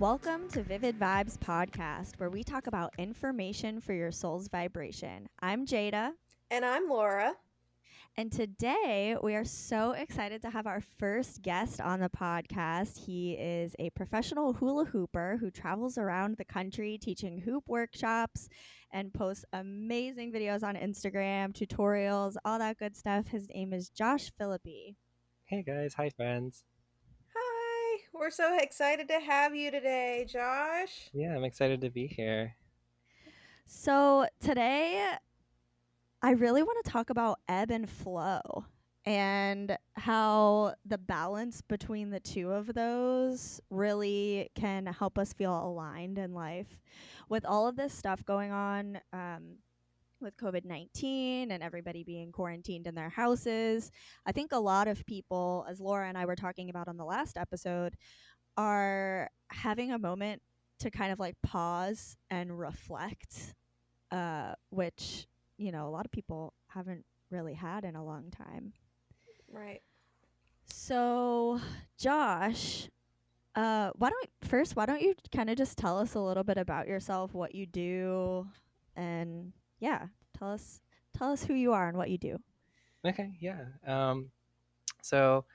Welcome to Vivid Vibes Podcast, where we talk about information for your soul's vibration. I'm Jada. And I'm Laura. And today we are so excited to have our first guest on the podcast. He is a professional hula hooper who travels around the country teaching hoop workshops and posts amazing videos on Instagram, tutorials, all that good stuff. His name is Josh Philippi. Hey guys, hi friends. Hi. We're so excited to have you today, Josh. Yeah, I'm excited to be here. So today I really want to talk about ebb and flow and how the balance between the two of those really can help us feel aligned in life. With all of this stuff going on with COVID-19 and everybody being quarantined in their houses, I think a lot of people, as Laura and I were talking about on the last episode, are having a moment to kind of like pause and reflect, which, a lot of people haven't really had in a long time. Right. So, Josh, why don't you kind of just tell us a little bit about yourself, what you do, and yeah, tell us who you are and what you do. Okay, yeah. So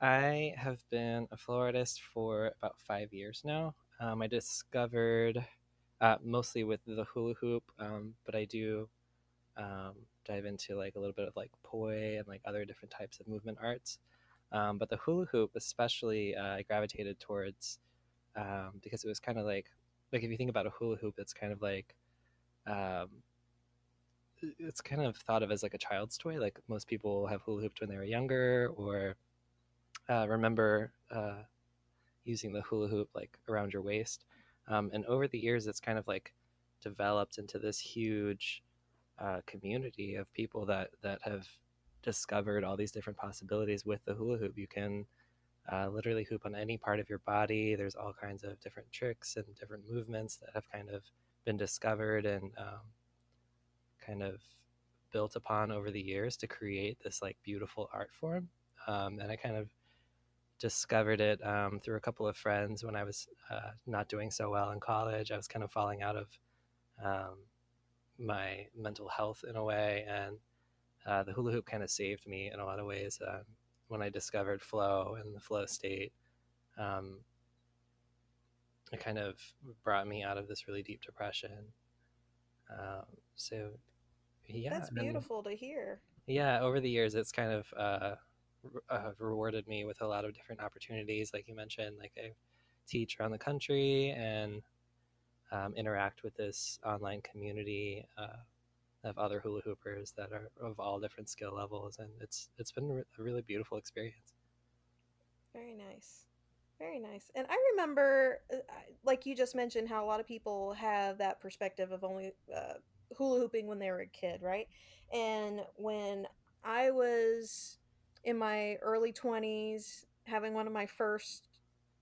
I have been a flow artist for about 5 years now. I discovered mostly with the hula hoop, but I do dive into like a little bit of like poi and like other different types of movement arts. But the hula hoop, especially, I gravitated towards because it was kind of like if you think about a hula hoop, it's kind of like um, it's kind of thought of as like a child's toy. Like most people have hula hooped when they were younger, or remember using the hula hoop like around your waist. And over the years, it's kind of like developed into this huge community of people that have discovered all these different possibilities with the hula hoop. You can literally hoop on any part of your body. There's all kinds of different tricks and different movements that have kind of been discovered and kind of built upon over the years to create this like beautiful art form. And I kind of discovered it through a couple of friends when I was not doing so well in college. I was kind of falling out of um, my mental health in a way, and the hula hoop kind of saved me in a lot of ways. When I discovered flow and the flow state, um, it kind of brought me out of this really deep depression. Um, so yeah, That's and beautiful to hear. yeah, over the years, it's kind of rewarded me with a lot of different opportunities. Like you mentioned, like I teach around the country and interact with this online community of other hula hoopers that are of all different skill levels, and it's been a really beautiful experience. Very nice. Very nice. And I remember, like you just mentioned, how a lot of people have that perspective of only hula hooping when they were a kid, right? And when I was in my early 20s, having one of my first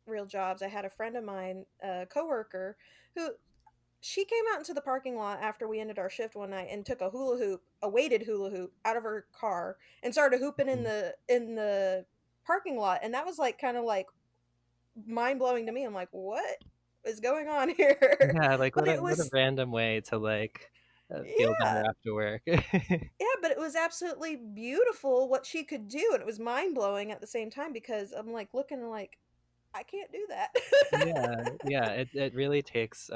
real jobs, I had a friend of mine, a coworker, who she came out into the parking lot after we ended our shift one night and took a hula hoop, a weighted hula hoop, out of her car and started hooping in Mhm. the parking lot. And that was like kind of like mind blowing to me. I'm like, what is going on here? Yeah, like But it what a was, random way to like feel better yeah, after work. yeah, but it was absolutely beautiful what she could do. And it was mind blowing at the same time because I'm like looking like, I can't do that. Yeah, yeah, it really takes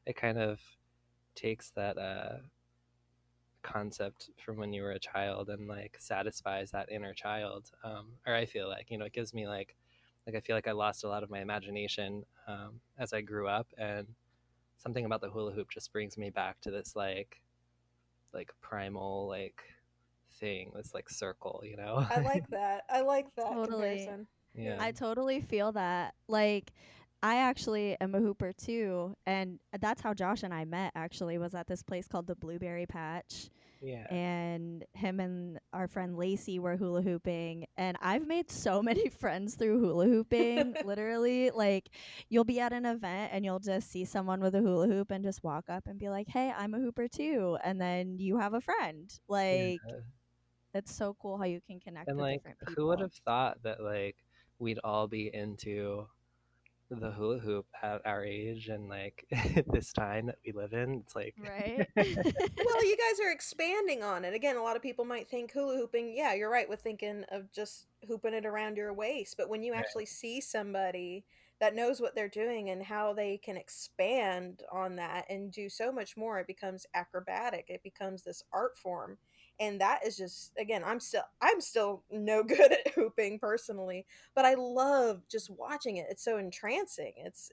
it kind of takes that concept from when you were a child and like satisfies that inner child. Or I feel like, it gives me like I feel like I lost a lot of my imagination as I grew up, and something about the hula hoop just brings me back to this like primal like thing, this like circle, you know? I like that. I like that Totally. comparison. Yeah. Yeah. I totally feel that. Like, I actually am a hooper too, and that's how Josh and I met. Actually, was at this place called the Blueberry Patch, Yeah. and him and our friend Lacey were hula hooping, and I've made so many friends through hula hooping. Literally, like, you'll be at an event and you'll just see someone with a hula hoop and just walk up and be like, "Hey, I'm a hooper too," and then you have a friend. Like, Yeah. it's so cool how you can connect And with like different who would people. have thought that like we'd all be into the hula hoop at our age and like this time that we live in. It's like Right? Well, you guys are expanding on it. Again, a lot of people might think hula hooping. Yeah, you're right with thinking of just hooping it around your waist. But when you right. actually see somebody that knows what they're doing and how they can expand on that and do so much more, it becomes acrobatic. It becomes this art form. And that is just, again, I'm still no good at hooping personally, but I love just watching it. It's so entrancing. It's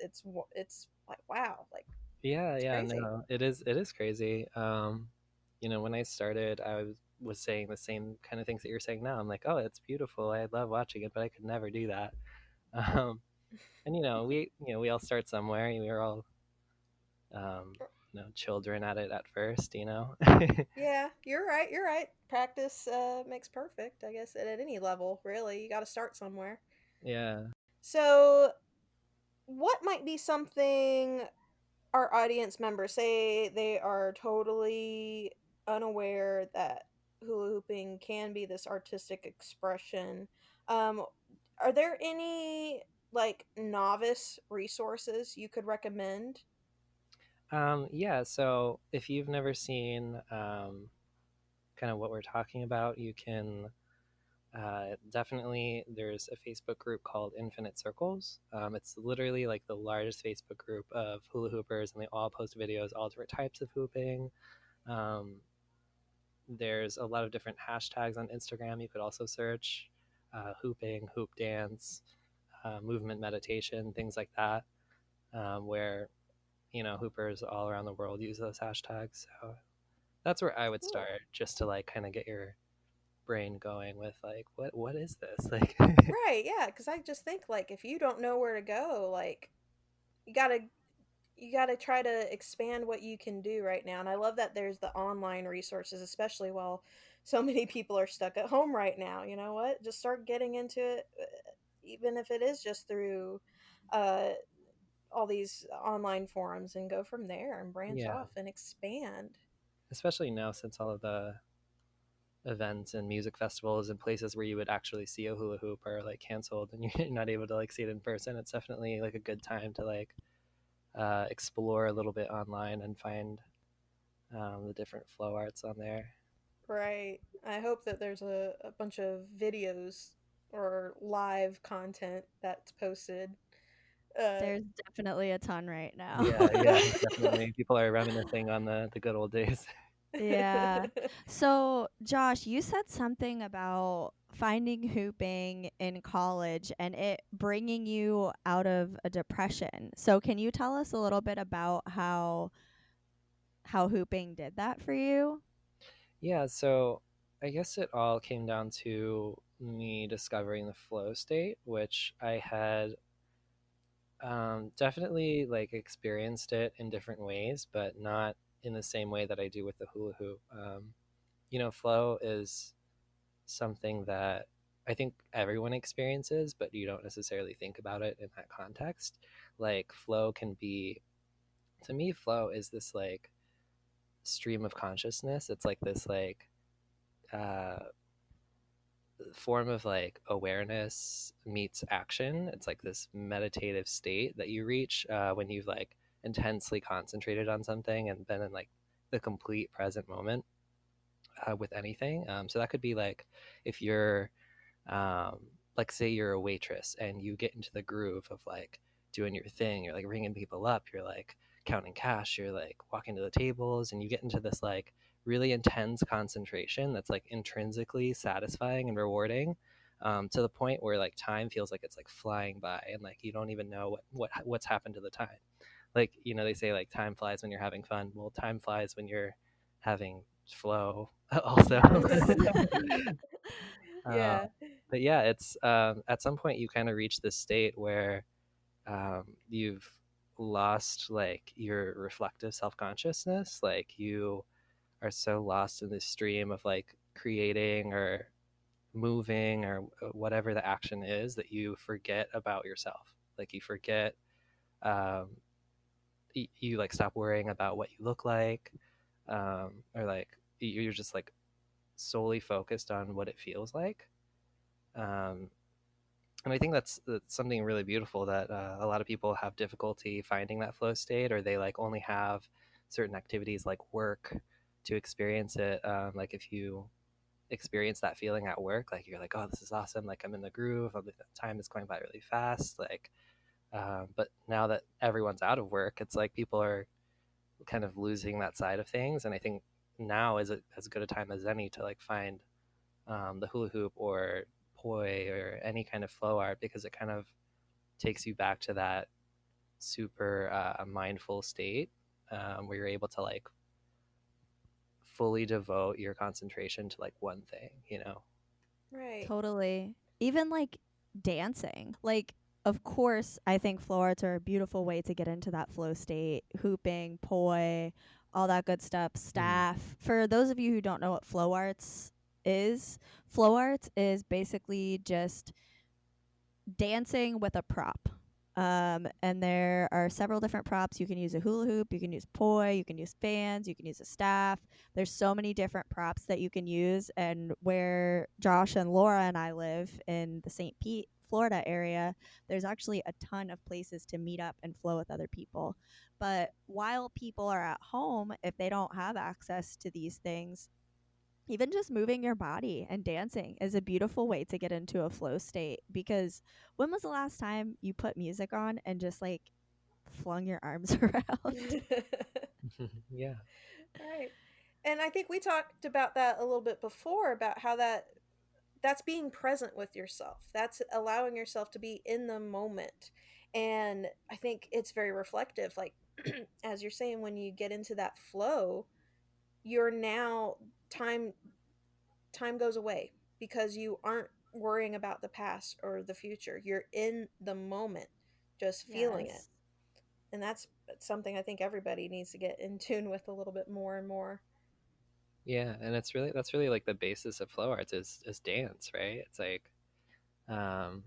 like wow, like Yeah, it's yeah, crazy. no, it is crazy. When I started, I was saying the same kind of things that you're saying now. I'm like, oh, it's beautiful. I love watching it, but I could never do that. Um, and we all start somewhere. We were all children at it at first. Yeah, you're right. You're right. Practice makes perfect, I guess, at any level, really. You got to start somewhere. Yeah. So, what might be something our audience members say they are totally unaware that hula hooping can be this artistic expression? Um, are there any like novice resources you could recommend? Yeah. So if you've never seen kind of what we're talking about, you can definitely, there's a Facebook group called Infinite Circles. It's literally like the largest Facebook group of hula hoopers, and they all post videos, all different types of hooping. Um, there's a lot of different hashtags on Instagram. You could also search hooping, hoop dance, movement meditation, things like that, where hoopers all around the world use those hashtags. So that's where I would Cool. start, just to like kind of get your brain going with like what is this like. Right, yeah, because I just think like if you don't know where to go, like you gotta you got to try to expand what you can do right now. And I love that there's the online resources, especially while so many people are stuck at home right now. You know what? Just start getting into it, even if it is just through uh, all these online forums, and go from there and branch Yeah, off and expand. especially now since all of the events and music festivals and places where you would actually see a hula hoop are like canceled and you're not able to like see it in person. It's definitely like a good time to like explore a little bit online and find the different flow arts on there. Right. I hope that there's a bunch of videos or live content that's posted. Uh, There's definitely a ton right now. Yeah, yeah, definitely. People are reminiscing on the good old days. Yeah. So, Josh, you said something about finding hooping in college and it bringing you out of a depression. So, can you tell us a little bit about how hooping did that for you? Yeah, so I guess it all came down to me discovering the flow state, which I had definitely like experienced it in different ways, but not in the same way that I do with the hula hoop. Flow is something that I think everyone experiences, but you don't necessarily think about it in that context. Like flow can be, to me, flow is this like stream of consciousness. It's like this like uh, form of like awareness meets action. It's like this meditative state that you reach when you've like intensely concentrated on something and been in like the complete present moment with anything. So that could be like if you're um, like say you're a waitress and you get into the groove of like doing your thing, you're like ringing people up, you're like counting cash, you're like walking to the tables, and you get into this like really intense concentration that's like intrinsically satisfying and rewarding, to the point where like time feels like it's like flying by and like you don't even know what's happened to the time. Like they say like time flies when you're having fun. Well, time flies when you're having flow also. Yes. Um, yeah. but yeah, it's at some point you kind of reach this state where you've lost like your reflective self consciousness. Like you are so lost in this stream of like creating or moving or whatever the action is that you forget about yourself. Like you forget, um, you like stop worrying about what you look like, or like you're just like solely focused on what it feels like. Um, And I think that's something really beautiful that a lot of people have difficulty finding that flow state, or they like only have certain activities like work to experience it. Like if you experience that feeling at work, like you're like, oh, this is awesome, like I'm in the groove, the time is going by really fast, like but now that everyone's out of work, it's like people are kind of losing that side of things. And I think now is as good a time as any to like find the hula hoop or poi or any kind of flow art, because it kind of takes you back to that super mindful state where you're able to like fully devote your concentration to like one thing, you know? Right. Totally. Even like dancing. Like, of course, I think flow arts are a beautiful way to get into that flow state. Hooping, poi, all that good stuff, Mm. staff. For those of you who don't know what flow arts is basically just dancing with a prop. And there are several different props. You can use a hula hoop, you can use poi, you can use fans, you can use a staff. There's so many different props that you can use. And where Josh and Laura and I live in the St. Pete, Florida area, there's actually a ton of places to meet up and flow with other people. But while people are at home, if they don't have access to these things, even just moving your body and dancing is a beautiful way to get into a flow state, because when was the last time you put music on and just like flung your arms around? Yeah. Right. And I think we talked about that a little bit before, about how that's being present with yourself. That's allowing yourself to be in the moment. And I think it's very reflective. Like, as you're saying, when you get into that flow, you're now time time goes away because you aren't worrying about the past or the future. You're in the moment, just feeling it. Yes. And that's something I think everybody needs to get in tune with a little bit more and more. Yeah, and it's really that's really like the basis of flow arts is dance, right? It's like um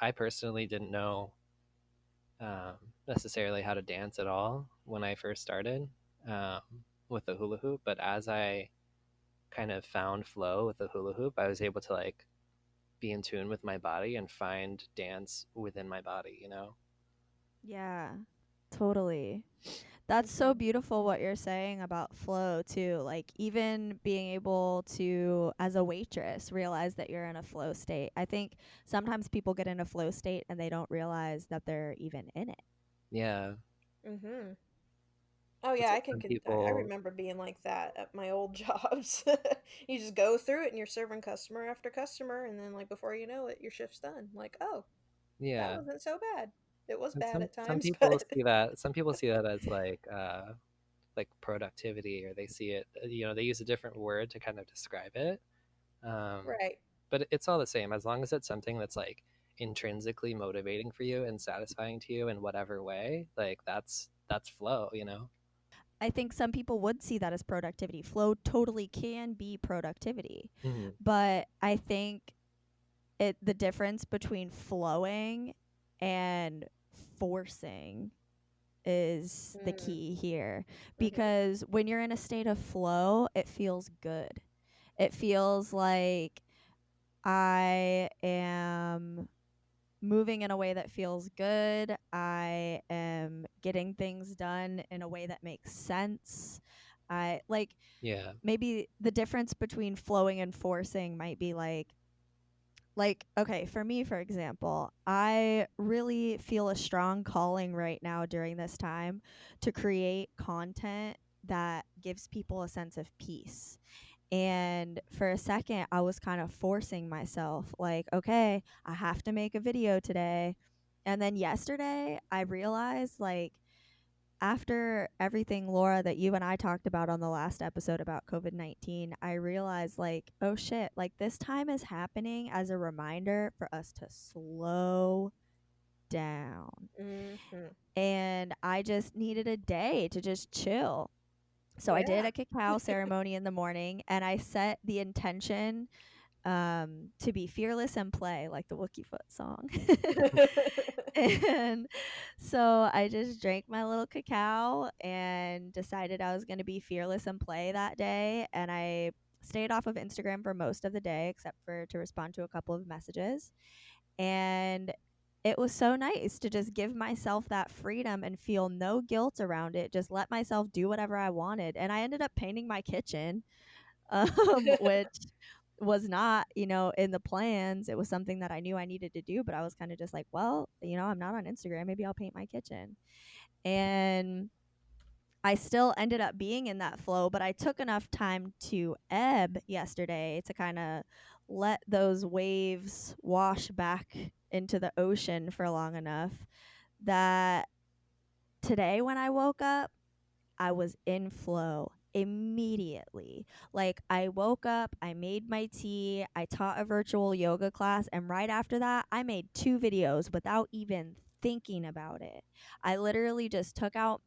I personally didn't know um, necessarily how to dance at all when I first started um, with the hula hoop. But as I kind of found flow with the hula hoop, I was able to like be in tune with my body and find dance within my body, you know? Yeah, totally. That's so Hmm. beautiful what you're saying about flow too. Like even being able to, as a waitress, realize that you're in a flow state. I think sometimes people get in a flow state and they don't realize that they're even in it. Yeah. Hmm. Oh It's yeah, like some I people, remember being like that at my old jobs. You just go through it and you're serving customer after customer, and then like before you know it, your shift's done. Like, oh, that yeah. wasn't so bad. It was And bad at some times, people but see that, some people see that as like productivity, or they see it, you know, they use a different word to kind of describe it. Um, right. but it's all the same as long as it's something that's like intrinsically motivating for you and satisfying to you in whatever way. Like that's flow, you know. I think some people would see that as productivity. Flow totally can be productivity. Hmm. But I think the difference between flowing and forcing is the Mm. key here, Hmm. because when you're in a state of flow, it feels good. It feels like I am moving in a way that feels good. I am getting things done in a way that makes sense. I like, Yeah. maybe the difference between flowing and forcing might be like okay, for me, for example, I really feel a strong calling right now during this time to create content that gives people a sense of peace. And for a second, I was kind of forcing myself, like, okay, I have to make a video today. And then yesterday I realized, like, after everything, Laura, that you and I talked about on the last episode about COVID-19, I realized, like, oh shit, like this time is happening as a reminder for us to slow down. Hmm. And I just needed a day to just chill. So I did Yeah. a cacao ceremony in the morning, and I set the intention to be fearless and play, like the Wookie Foot song. And so I just drank my little cacao and decided I was going to be fearless and play that day. And I stayed off of Instagram for most of the day, except for to respond to a couple of messages. And it was so nice to just give myself that freedom and feel no guilt around it. Just let myself do whatever I wanted. And I ended up painting my kitchen, which was not, in the plans. It was something that I knew I needed to do, but I was kind of just like, well, I'm not on Instagram. Maybe I'll paint my kitchen. And I still ended up being in that flow, but I took enough time to ebb yesterday to kind of let those waves wash back into the ocean for long enough that today when I woke up, I was in flow immediately. Like, I woke up, I made my tea, I taught a virtual yoga class, and right after that, I made 2 videos without even thinking about it. I literally just took out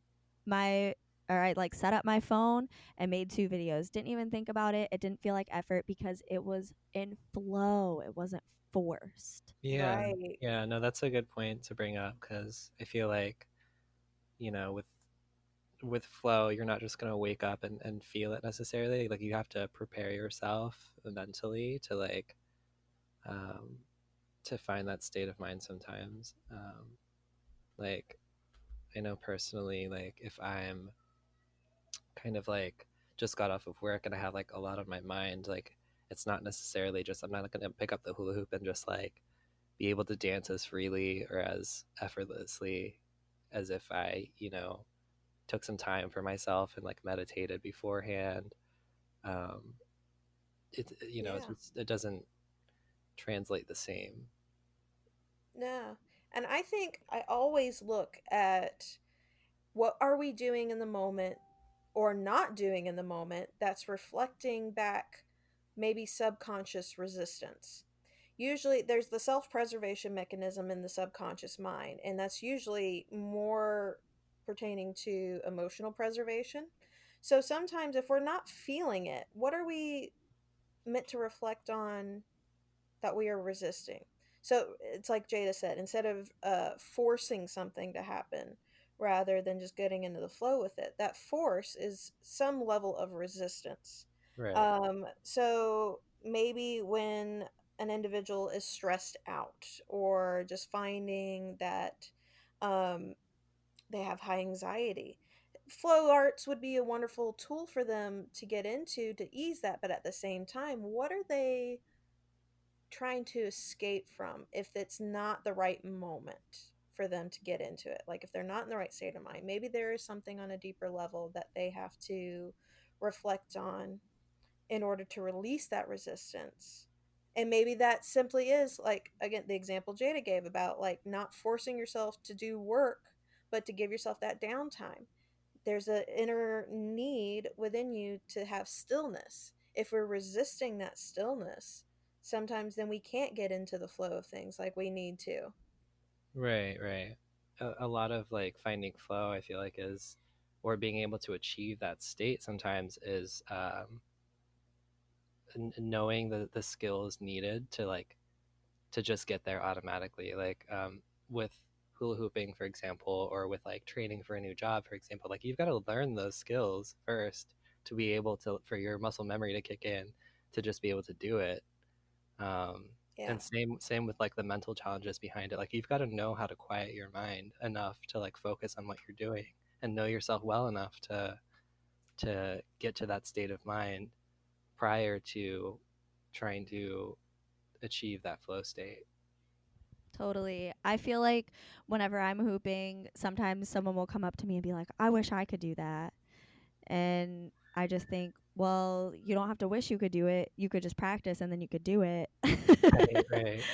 my or I like set up my phone and made 2 videos. Didn't even think about it. It didn't feel like effort because it was in flow. It wasn't forced. Yeah, Right. yeah, no, that's a good point to bring up because I feel like, you know, with flow, you're not just gonna wake up and feel it necessarily. Like you have to prepare yourself mentally to um, to find that state of mind sometimes. Like I know personally, like if I'm kind of like just got off of work and I have like a lot on my mind, like it's not necessarily just I'm not gonna pick up the hula hoop and just like be able to dance as freely or as effortlessly as if I, took some time for myself and like meditated beforehand. Um, Yeah. it doesn't translate the same. No. And I think I always look at what are we doing in the moment or not doing in the moment that's reflecting back maybe subconscious resistance. Usually there's the self-preservation mechanism in the subconscious mind, and that's usually more pertaining to emotional preservation. So sometimes if we're not feeling it, what are we meant to reflect on that we are resisting? So it's like Jada said, instead of forcing something to happen rather than just getting into the flow with it, that force is some level of resistance. Right. So maybe when an individual is stressed out or just finding that um, they have high anxiety, flow arts would be a wonderful tool for them to get into to ease that. But at the same time, what are they trying to escape from if it's not the right moment for them to get into it? Like if they're not in the right state of mind, maybe there is something on a deeper level that they have to reflect on in order to release that resistance. And maybe that simply is like, again, the example Jada gave about like not forcing yourself to do work, but to give yourself that downtime. There's an inner need within you to have stillness. If we're resisting that stillness, sometimes then we can't get into the flow of things like we need to. Right, right. A lot of like finding flow, I feel like is, or being able to achieve that state sometimes is knowing the skills needed to like to just get there automatically. Like with hula hooping, for example, or with like training for a new job, for example, like you've got to learn those skills first to be able to for your muscle memory to kick in to just be able to do it. Um, Yeah. and same with like the mental challenges behind it. Like you've got to know how to quiet your mind enough to like focus on what you're doing and know yourself well enough to get to that state of mind prior to trying to achieve that flow state. Totally. I feel like whenever I'm hooping, sometimes someone will come up to me and be like, I wish I could do that. And I just think, well, you don't have to wish you could do it. You could just practice and then you could do it. Right, right,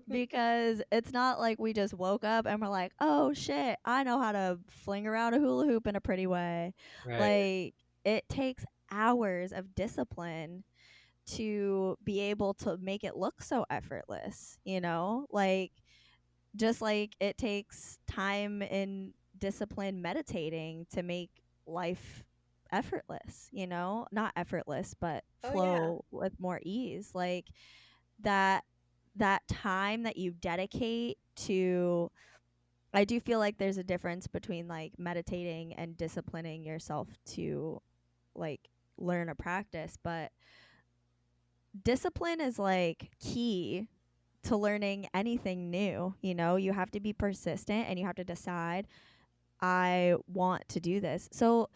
Because it's not like we just woke up and we're like, oh shit, I know how to fling around a hula hoop in a pretty way. right, Like, it takes hours of discipline to be able to make it look so effortless, Like, just like it takes time and discipline meditating to make life effortless, not effortless, but Oh, yeah. flow with more ease. Like, that that time that you dedicate to, I do feel like there's a difference between like meditating and disciplining yourself to like learn a practice, but discipline is like key to learning anything new. You know, you have to be persistent and you have to decide, I want to do this. So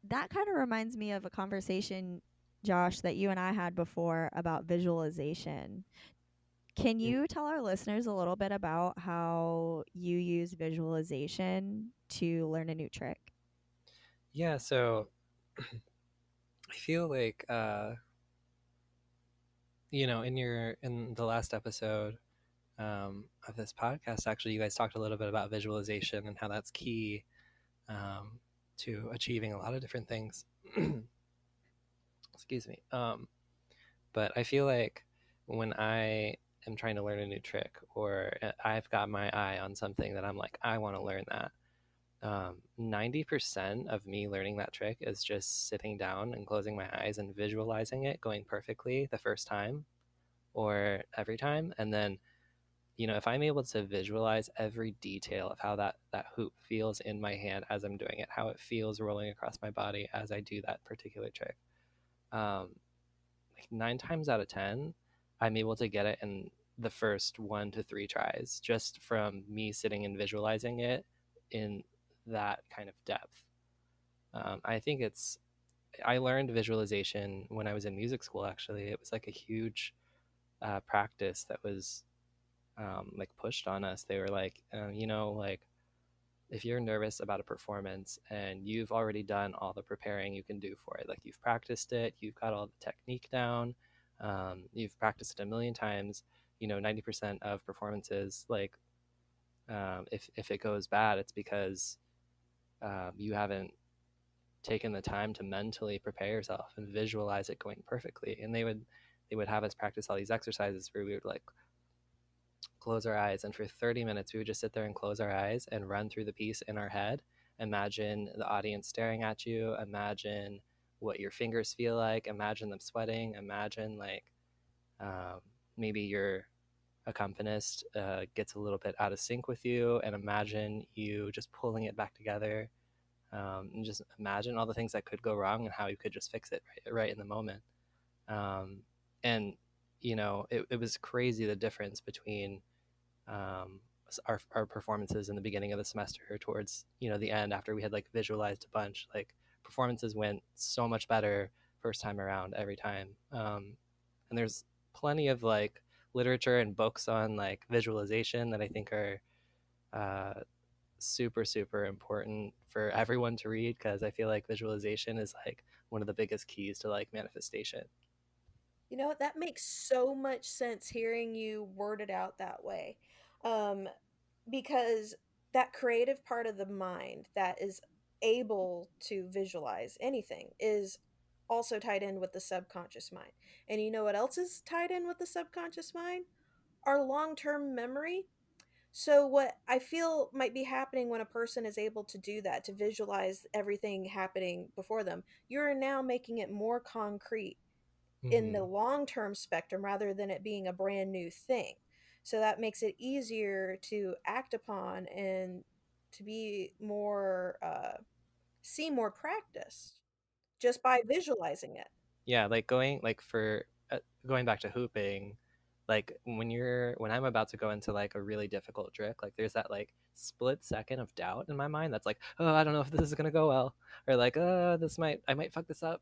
that kind of reminds me of a conversation, Josh, that you and I had before about visualization. Can Mm. you tell our listeners a little bit about how you use visualization to learn a new trick? Yeah, so I feel like in the last episode of this podcast, actually, you guys talked a little bit about visualization and how that's key um, to achieving a lot of different things. Excuse me. But I feel like when I am trying to learn a new trick, or I've got my eye on something that I'm like, I want to learn that. 90% of me learning that trick is just sitting down and closing my eyes and visualizing it going perfectly the first time or every time. And then, if I'm able to visualize every detail of how that hoop feels in my hand as I'm doing it, how it feels rolling across my body as I do that particular trick, um, like 9 times out of 10, I'm able to get it in the first 1 to 3 tries just from me sitting and visualizing it in that kind of depth. I think I learned visualization when I was in music school, actually. It was like a huge practice that was like pushed on us. They were like, like if you're nervous about a performance and you've already done all the preparing you can do for it, like you've practiced it, you've got all the technique down, you've practiced it a million times, 90% of performances, like if it goes bad, it's because you haven't taken the time to mentally prepare yourself and visualize it going perfectly. And they would have us practice all these exercises where we would like close our eyes, and for 30 minutes we would just sit there and close our eyes and run through the piece in our head. Imagine the audience staring at you, imagine what your fingers feel like, imagine them sweating, imagine like um, maybe your accompanist gets a little bit out of sync with you, and imagine you just pulling it back together, and just imagine all the things that could go wrong and how you could just fix it right in the moment. Um, and it was crazy the difference between um, our performances in the beginning of the semester towards the end, after we had like visualized a bunch. Like performances went so much better first time around every time. And there's plenty of like literature and books on like visualization that I think are uh, super super important for everyone to read, because I feel like visualization is like one of the biggest keys to like manifestation. You know, that makes so much sense hearing you word it out that way. Um, because that creative part of the mind that is able to visualize anything is also tied in with the subconscious mind. And you know what else is tied in with the subconscious mind? Our long term memory. So, what I feel might be happening when a person is able to do that, to visualize everything happening before them, you're now making it more concrete in the Mm-hmm. long term spectrum rather than it being a brand new thing. So that makes it easier to act upon and to be more, see more practice just by visualizing it. Yeah, like going back to hooping, like when I'm about to go into like a really difficult trick, like there's that like split second of doubt in my mind that's like, oh, I don't know if this is gonna go well, or like, I might fuck this up.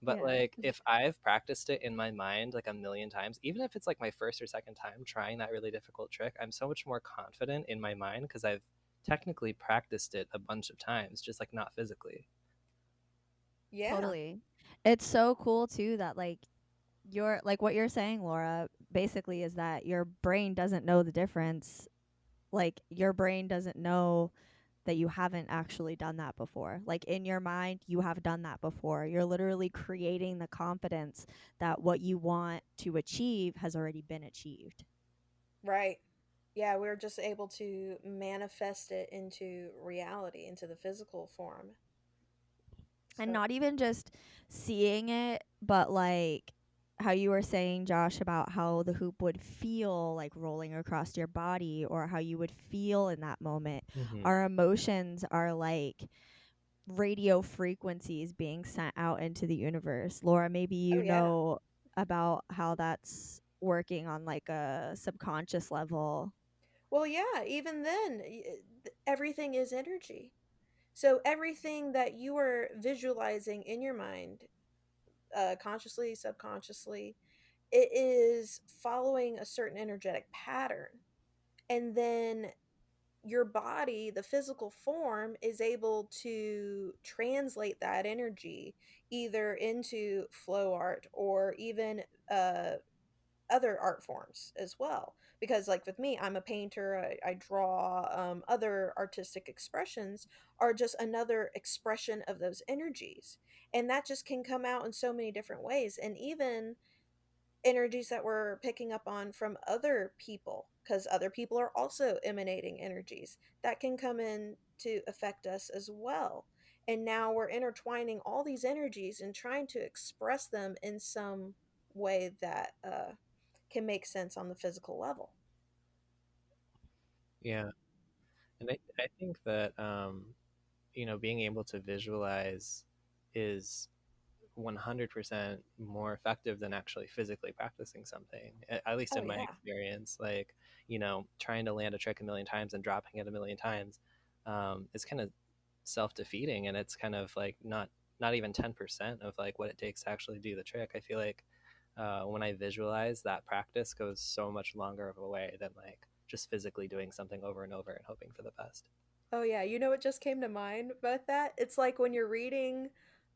But Yeah. like if I've practiced it in my mind like a million times, even if it's like my first or second time trying that really difficult trick, I'm so much more confident in my mind because I've technically practiced it a bunch of times, just like not physically. Yeah. Totally. It's so cool too that what you're saying, Laura, basically is that your brain doesn't know the difference. Like your brain doesn't know that you haven't actually done that before. Like in your mind, you have done that before. You're literally creating the confidence that what you want to achieve has already been achieved. Right. Yeah, we're just able to manifest it into reality, into the physical form. And So, not even just seeing it, but like how you were saying, Josh, about how the hoop would feel like rolling across your body or how you would feel in that moment. Mm-hmm. Our emotions are like radio frequencies being sent out into the universe. Laura, maybe oh you yeah. know about how that's working on like a subconscious level. Well, yeah, even then, everything is energy. So everything that you are visualizing in your mind, consciously, subconsciously, it is following a certain energetic pattern. And then your body, the physical form, is able to translate that energy either into flow art or even other art forms as well. Because, like with me, I'm a painter, I draw, other artistic expressions are just another expression of those energies. And that just can come out in so many different ways. And even energies that we're picking up on from other people, because other people are also emanating energies that can come in to affect us as well. And now we're intertwining all these energies and trying to express them in some way that can make sense on the physical level. Yeah, and I think that being able to visualize is 100% more effective than actually physically practicing something, at least Oh, in my yeah. experience. Like, trying to land a trick a million times and dropping it a million times is kind of self-defeating, and it's kind of like not even 10% of like what it takes to actually do the trick. I feel like when I visualize, that practice goes so much longer of a way than like just physically doing something over and over and hoping for the best. Oh yeah, you know what just came to mind about that? It's like when you're reading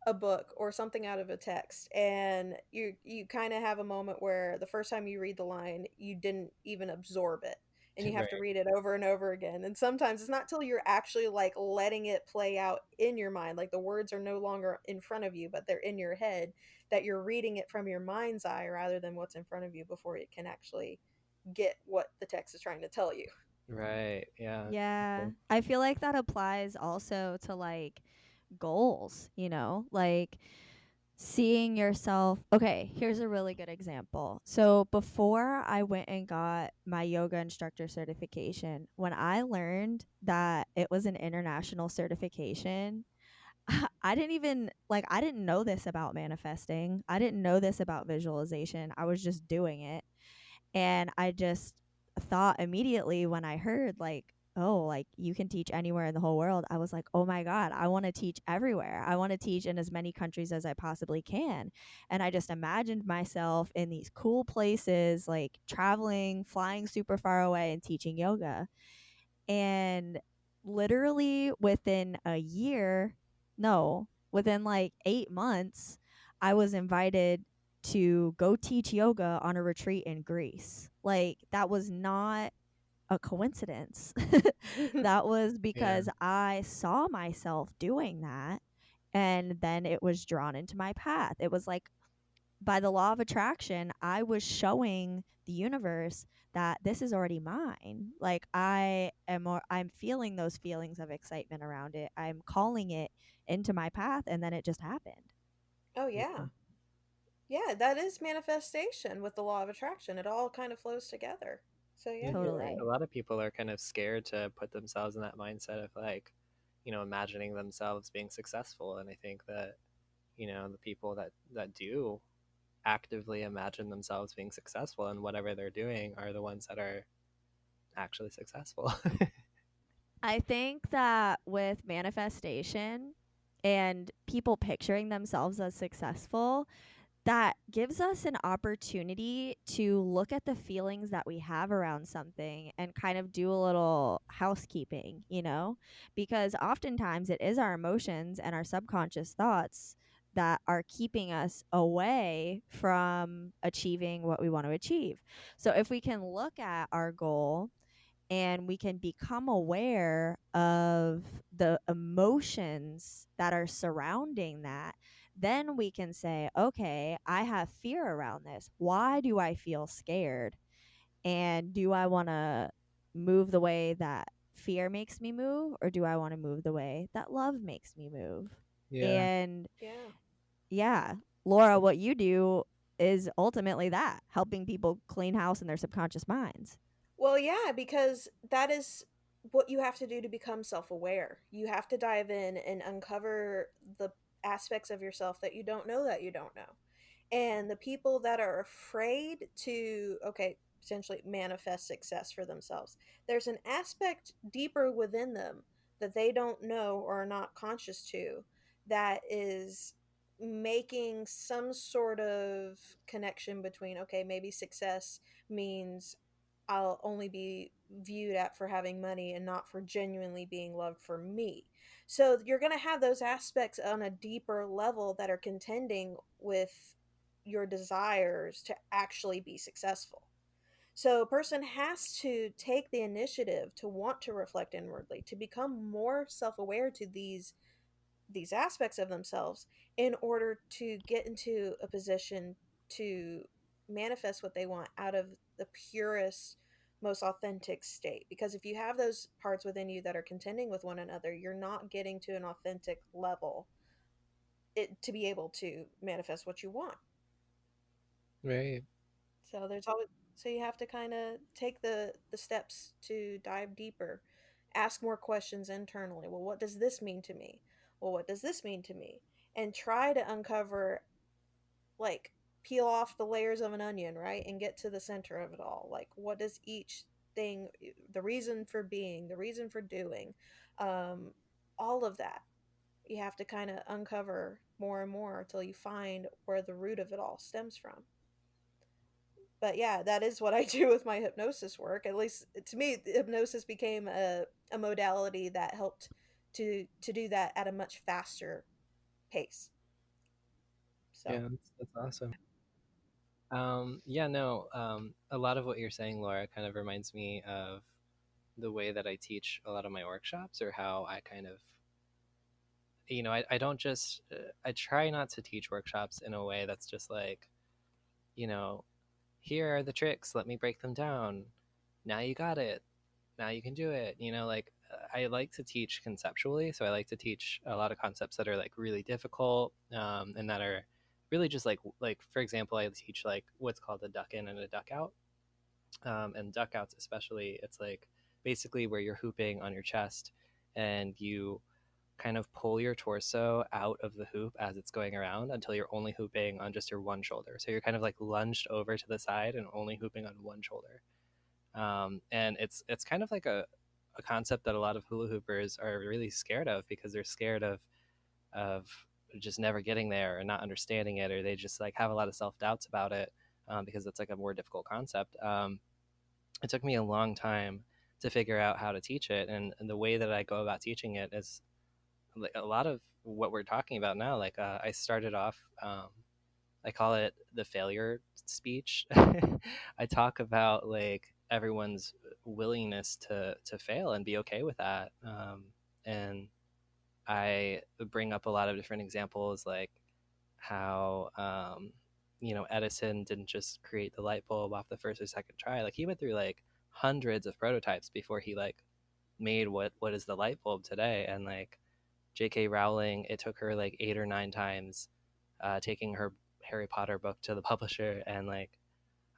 a book or something out of a text and you kind of have a moment where the first time you read the line, you didn't even absorb it and you have to Right. read it over and over again. And sometimes it's not till you're actually like letting it play out in your mind, like the words are no longer in front of you, but they're in your head, that you're reading it from your mind's eye rather than what's in front of you before it can actually get what the text is trying to tell you. Right. Yeah. Yeah. Exactly. I feel like that applies also to like goals, you know? Like seeing yourself. Okay, here's a really good example. So before I went and got my yoga instructor certification, when I learned that it was an international certification, I didn't even like I didn't know this about manifesting. I didn't know this about visualization. I was just doing it. And I just thought immediately when I heard like, oh, like you can teach anywhere in the whole world. I was like, oh my God, I want to teach everywhere. I want to teach in as many countries as I possibly can. And I just imagined myself in these cool places, like traveling, flying super far away and teaching yoga. And literally within a year, no, within like 8 months, I was invited to go teach yoga on a retreat in Greece. Like, that was not a coincidence. That was Yeah. because I saw myself doing that. And then it was drawn into my path. It was like by the law of attraction, I was showing the universe that this is already mine. Like I'm feeling those feelings of excitement around it. I'm calling it into my path and then it just happened. Oh Yeah. yeah. Yeah, that is manifestation with the law of attraction. It all kind of flows together. So yeah, Yeah, you're I think right. Totally. a lot of people are kind of scared to put themselves in that mindset of like, imagining themselves being successful. And I think that, the people that do actively imagine themselves being successful in whatever they're doing are the ones that are actually successful. I think that with manifestation and people picturing themselves as successful, that gives us an opportunity to look at the feelings that we have around something and kind of do a little housekeeping, you know? Because oftentimes it is our emotions and our subconscious thoughts that are keeping us away from achieving what we want to achieve. So if we can look at our goal and we can become aware of the emotions that are surrounding that, then we can say, okay, I have fear around this. Why do I feel scared? And do I want to move the way that fear makes me move, or do I want to move the way that love makes me move? Yeah. And Yeah. yeah, Laura, what you do is ultimately that, helping people clean house in their subconscious minds. Well, yeah, because that is what you have to do to become self aware. You have to dive in and uncover the aspects of yourself that you don't know that you don't know. And the people that are afraid to, okay, potentially manifest success for themselves, there's an aspect deeper within them that they don't know or are not conscious to, that is making some sort of connection between, okay, maybe success means I'll only be viewed at for having money and not for genuinely being loved for me. So you're going to have those aspects on a deeper level that are contending with your desires to actually be successful. So a person has to take the initiative to want to reflect inwardly, to become more self-aware to these aspects of themselves in order to get into a position to manifest what they want out of the purest, most authentic state. Because if you have those parts within you that are contending with one another, you're not getting to an authentic level to be able to manifest what you want. Right. So there's always, so you have to kind of take the steps to dive deeper, ask more questions internally. Well, what does this mean to me? Well, what does this mean to me? And try to uncover, like, peel off the layers of an onion, right? And get to the center of it all. Like, what does each thing, the reason for being, the reason for doing, um, all of that. You have to kind of uncover more and more until you find where the root of it all stems from. But yeah, that is what I do with my hypnosis work. At least to me, hypnosis became a modality that helped to do that at a much faster pace. So Yeah, that's awesome. Yeah, no, a lot of what you're saying, Laura, kind of reminds me of the way that I teach a lot of my workshops, or how I kind of, I don't just, I try not to teach workshops in a way that's just like, you know, here are the tricks, let me break them down. Now you got it. Now you can do it. Like, I like to teach conceptually. So I like to teach a lot of concepts that are like really difficult, and that are really just like, for example, I teach like what's called a duck in and a duck out. And duck outs, especially, it's like basically where you're hooping on your chest, and you kind of pull your torso out of the hoop as it's going around until you're only hooping on just your one shoulder. So you're kind of like lunged over to the side and only hooping on one shoulder. And it's kind of like a concept that a lot of hula hoopers are really scared of, because they're scared of just never getting there or not understanding it, or they just like have a lot of self doubts about it, because it's like a more difficult concept. It took me a long time to figure out how to teach it, and the way that I go about teaching it is like a lot of what we're talking about now. Like, I started off, I call it the failure speech. I talk about like everyone's willingness to fail and be okay with that. And I bring up a lot of different examples, like how, Edison didn't just create the light bulb off the first or second try. Like, he went through like hundreds of prototypes before he like made what is the light bulb today. And like J.K. Rowling, it took her like 8 or 9 times, taking her Harry Potter book to the publisher. And like,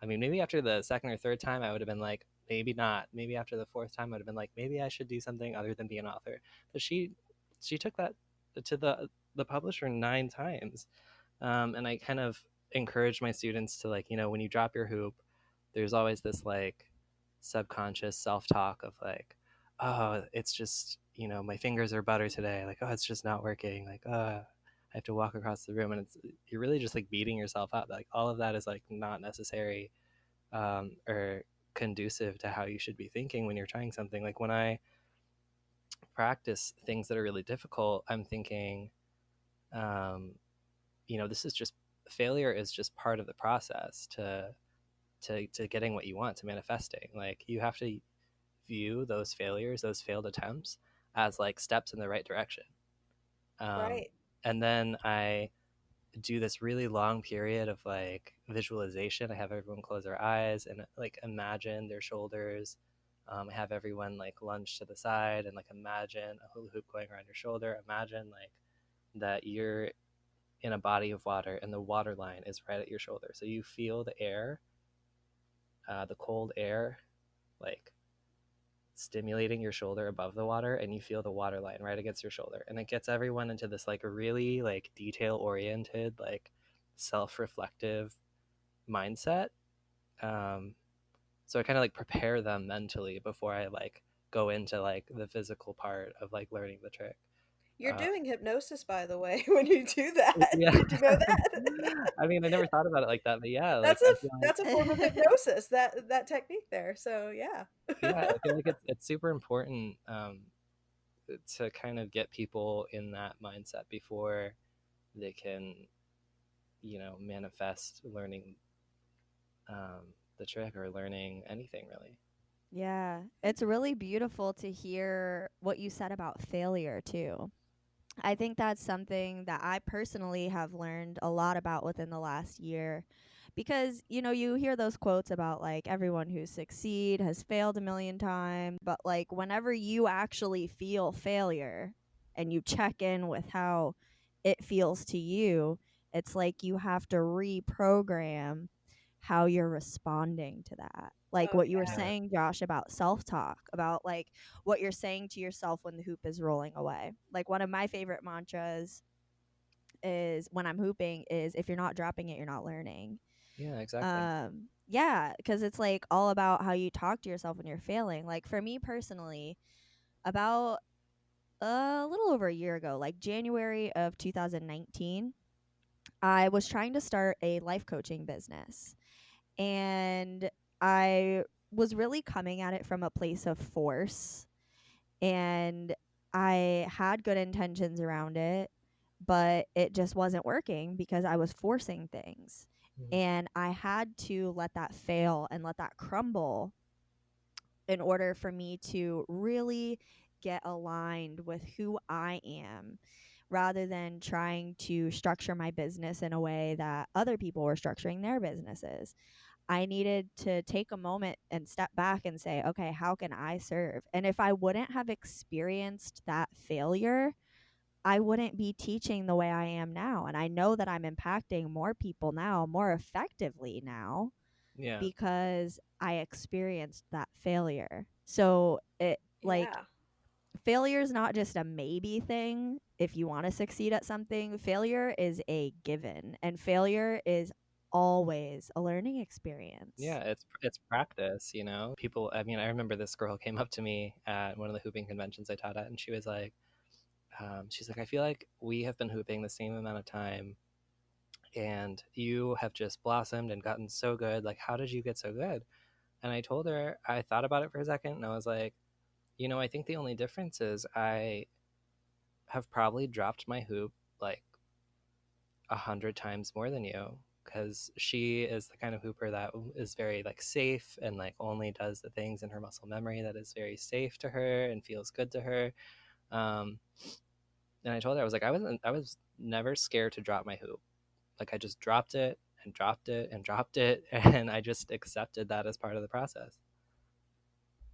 I mean, maybe after the second or third time, I would have been like, maybe not. Maybe after the fourth time, I would have been like, maybe I should do something other than be an author. But she took that to the publisher 9 times. And I kind of encourage my students to, like, when you drop your hoop, there's always this like subconscious self-talk of like, oh, it's just, my fingers are butter today, like, oh, it's just not working, like, I have to walk across the room. And you're really just like beating yourself up. Like, all of that is like not necessary, or conducive to how you should be thinking when you're trying something. Like, when I practice things that are really difficult, I'm thinking, um, this is just, failure is just part of the process to getting what you want, to manifesting. Like, you have to view those failures, those failed attempts, as like steps in the right direction. um, right, and then I do this really long period of like visualization. I have everyone close their eyes and like imagine their shoulders. I have everyone like lunge to the side and like imagine a hula hoop going around your shoulder. Imagine like that you're in a body of water and the water line is right at your shoulder. So you feel the air, the cold air, like stimulating your shoulder above the water, and you feel the water line right against your shoulder. And it gets everyone into this like really like detail oriented, like self-reflective mindset. Um, so I kind of like prepare them mentally before I like go into like the physical part of like learning the trick. You're Uh, doing hypnosis, by the way, when you do that. yeah. Did you know that? I mean, I never thought about it like that, but yeah, like That's a I feel like that's a form of hypnosis, that technique there. So yeah. yeah, I feel like it's super important to kind of get people in that mindset before they can, manifest learning the trick or learning anything really. Yeah, it's really beautiful to hear what you said about failure too. I think that's something that I personally have learned a lot about within the last year because you hear those quotes about like everyone who succeed has failed a million times, but like whenever you actually feel failure and you check in with how it feels to you, it's like you have to reprogram how you're responding to that. Like Oh what you were Yeah. saying, Josh, about self talk, about like what you're saying to yourself when the hoop is rolling away. Like one of my favorite mantras is when I'm hooping is if you're not dropping it, you're not learning. Yeah, exactly. Yeah, because it's like all about how you talk to yourself when you're failing. Like for me personally, about a little over a year ago, like January of 2019, I was trying to start a life coaching business. And I was really coming at it from a place of force, and I had good intentions around it, but it just wasn't working because I was forcing things. Mhm. And I had to let that fail and let that crumble in order for me to really get aligned with who I am rather than trying to structure my business in a way that other people were structuring their businesses. I needed to take a moment and step back and say, okay, how can I serve? And if I wouldn't have experienced that failure, I wouldn't be teaching the way I am now. And I know that I'm impacting more people now, more effectively now, Yeah. because I experienced that failure. So it like Yeah. failure is not just a maybe thing. If you want to succeed at something, failure is a given, and failure is always a learning experience. Yeah, it's practice, you know. People, I mean, I remember this girl came up to me at one of the hooping conventions I taught at, and she was like, she's like, I feel like we have been hooping the same amount of time, and you have just blossomed and gotten so good. Like, how did you get so good? And I told her, I thought about it for a second, and I was like, I think the only difference is I have probably dropped my hoop like 100 times more than you, because she is the kind of hooper that is very like safe and like only does the things in her muscle memory that is very safe to her and feels good to her. um, and I told her, I was like, I was never scared to drop my hoop. Like I just dropped it and dropped it and dropped it and I just accepted that as part of the process.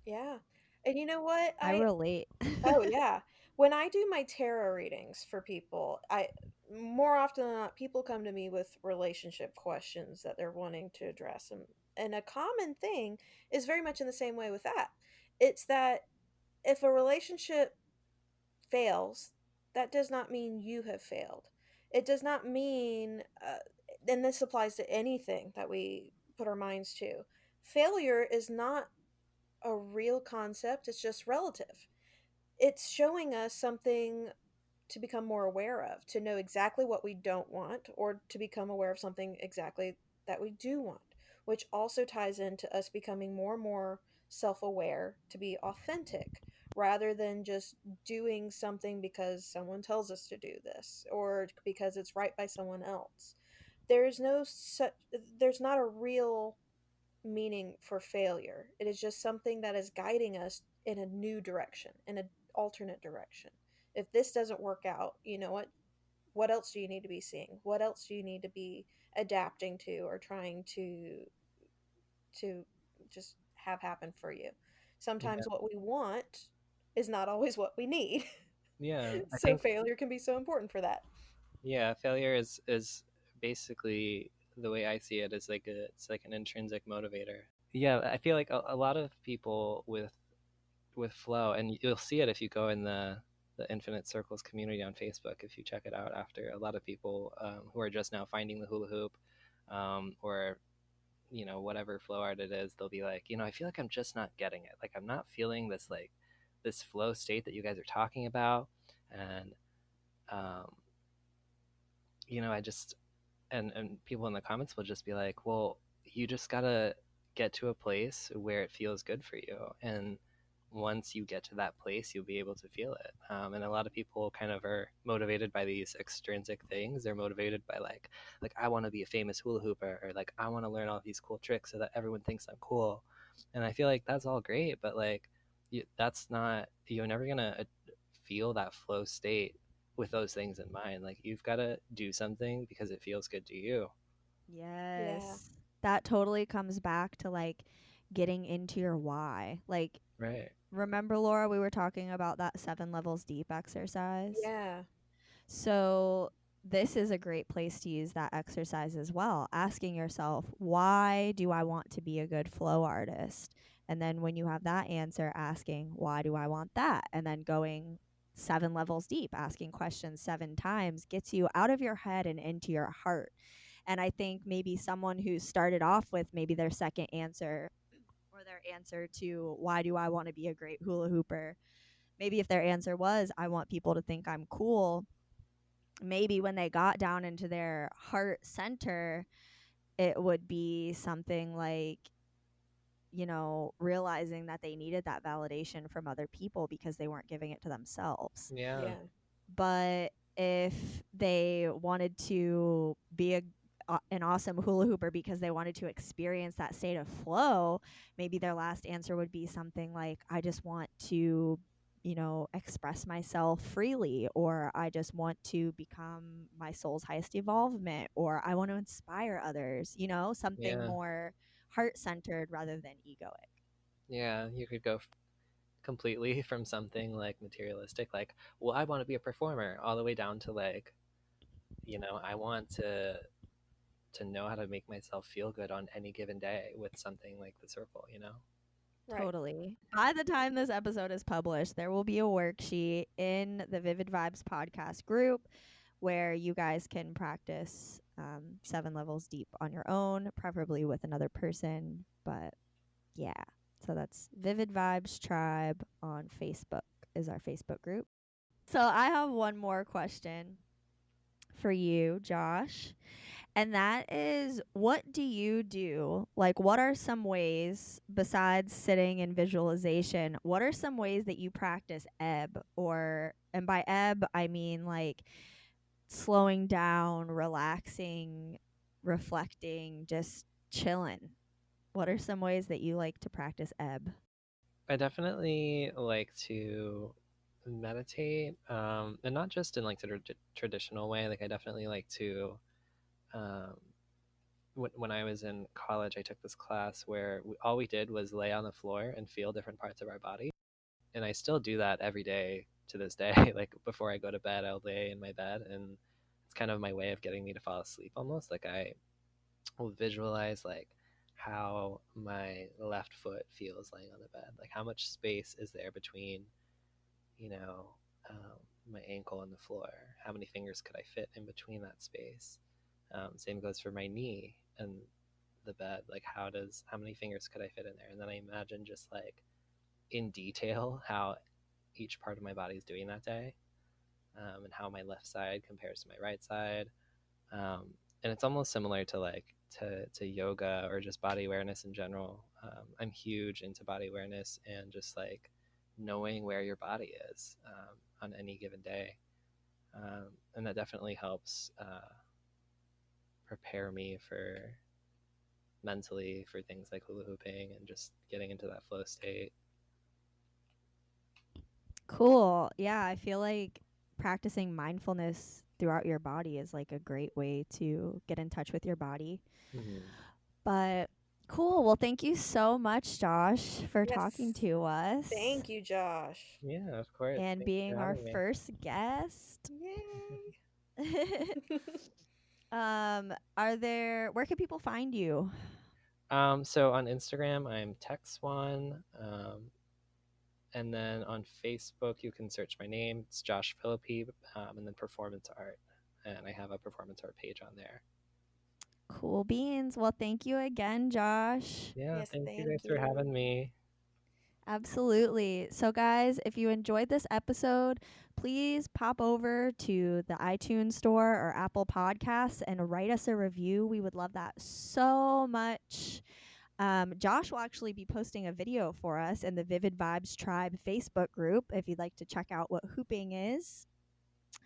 Yeah. And you know what? I I relate. Oh yeah. When I do my tarot readings for people, I more often than not people come to me with relationship questions that they're wanting to address, and a common thing is very much in the same way with that. It's that if a relationship fails, that does not mean you have failed. It does not mean, and this applies to anything that we put our minds to. Failure is not a real concept, it's just relative. It's showing us something to become more aware of, to know exactly what we don't want, or to become aware of something exactly that we do want, which also ties into us becoming more and more self aware to be authentic rather than just doing something because someone tells us to do this or because it's right by someone else. There's no such, there's not a real meaning for failure. It is just something that is guiding us in a new direction, in an alternate direction. If this doesn't work out, you know what? What else do you need to be seeing? What else do you need to be adapting to or trying to just have happen for you? Yeah. Sometimes what we want is not always what we need. Yeah, I So think, failure can be so important for that. yeah, failure is basically, the way I see it, is like it's like an intrinsic motivator. Yeah, I feel like a lot of people with flow, and you'll see it if you go in the Infinite Circles community on Facebook. If you check it out, after a lot of people who are just now finding the hula hoop, or whatever flow art it is, they'll be like, I feel like I'm just not getting it. Like I'm not feeling this this flow state that you guys are talking about, and um, I just and people in the comments will just be like, well, you just gotta get to a place where it feels good for you, and once you get to that place, you'll be able to feel it. And a lot of people kind of are motivated by these extrinsic things. They're motivated by like I want to be a famous hula hooper, or like I want to learn all these cool tricks so that everyone thinks I'm cool. And I feel like that's all great, but like that's not, you're never gonna feel that flow state with those things in mind. Like you've got to do something because it feels good to you. Yeah. Yes. That totally comes back to like getting into your why. Like, Right. remember, Laura, we were talking about that 7 levels deep exercise? Yeah. So, this is a great place to use that exercise as well. Asking yourself, why do I want to be a good flow artist? And then when you have that answer, asking, why do I want that? And then going 7 levels deep, asking questions 7 times gets you out of your head and into your heart. And I think maybe someone who started off with maybe their second answer or their answer to why do I want to be a great hula hooper, maybe if their answer was, I want people to think I'm cool, maybe when they got down into their heart center, it would be something like, realizing that they needed that validation from other people because they weren't giving it to themselves. Yeah. Yeah. But if they wanted to be an awesome hula hooper because they wanted to experience that state of flow, maybe their last answer would be something like, I just want to, express myself freely, or I just want to become my soul's highest evolvement, or I want to inspire others, something Yeah. more heart centered rather than egoic. Yeah. You could go completely from something like materialistic, like, well, I want to be a performer, all the way down to like, I want to know how to make myself feel good on any given day with something like the circle. Right. Totally. By the time this episode is published, there will be a worksheet in the Vivid Vibes podcast group where you guys can practice 7 levels deep on your own, preferably with another person. But yeah, so that's Vivid Vibes Tribe on Facebook is our Facebook group. So I have one more question for you, Josh. And that is, what do you do? Like, what are some ways besides sitting in visualization? What are some ways that you practice ebb? And by ebb, I mean like slowing down, relaxing, reflecting, just chilling. What are some ways that you like to practice ebb? I definitely like to meditate, and not just in like the traditional way. Like I definitely like to um, when I was in college, I took this class where all we did was lay on the floor and feel different parts of our body. And I still do that every day to this day. Like before I go to bed, I'll lay in my bed, and it's kind of my way of getting me to fall asleep almost. Like I will visualize like how my left foot feels laying on the bed, like how much space is there between, you know, my ankle and the floor. How many fingers could I fit in between that space? Same goes for my knee and the bed. Like how many fingers could I fit in there? And then I imagine just like in detail how each part of my body is doing that day, and how my left side compares to my right side. And it's almost similar to like to yoga or just body awareness in general. I'm huge into body awareness and just like knowing where your body is on any given day, and that definitely helps prepare me for mentally for things like hula hooping and just getting into that flow state. Cool. Yeah, I feel like practicing mindfulness throughout your body is like a great way to get in touch with your body. Mm-hmm. But cool. Well, thank you so much, Josh, for talking Yes. to us Thank you, Josh. Yeah, of course. and Thank you for being our having me. first guest. Yay. Where can people find you? So on Instagram, I'm TechSwan. And then on Facebook, you can search my name. It's Josh Philippi, and then performance art. And I have a performance art page on there. Cool beans. Well, thank you again, Josh. Yeah, Yes, thank you thank guys for you. having me. Absolutely. So, guys, if you enjoyed this episode, please pop over to the iTunes store or Apple Podcasts and write us a review. We would love that so much. Josh will actually be posting a video for us in the Vivid Vibes Tribe Facebook group if you'd like to check out what hooping is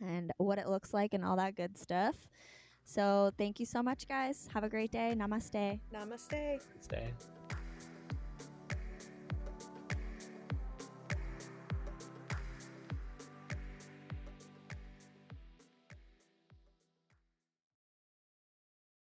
and what it looks like and all that good stuff. So, thank you so much, guys. Have a great day. Namaste. Namaste. Stay.